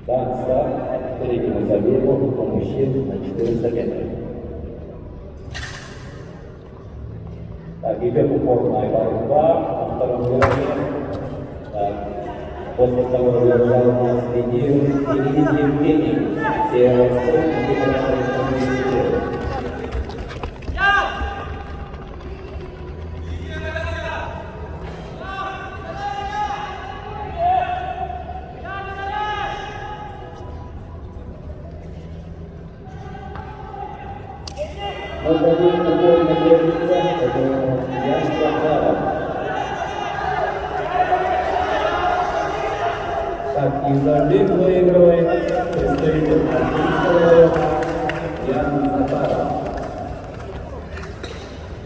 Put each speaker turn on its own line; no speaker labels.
Да, старт, перейдем забегу у мужчин на 400 метров. Так, идет упорная борьба на втором уровне. Так, после того держал у нас лидирует Ильин Евгений. Все Назовем такой находится, это Ян Захаров. Так, и забег выигрывает представитель Армейского Ян Захаров.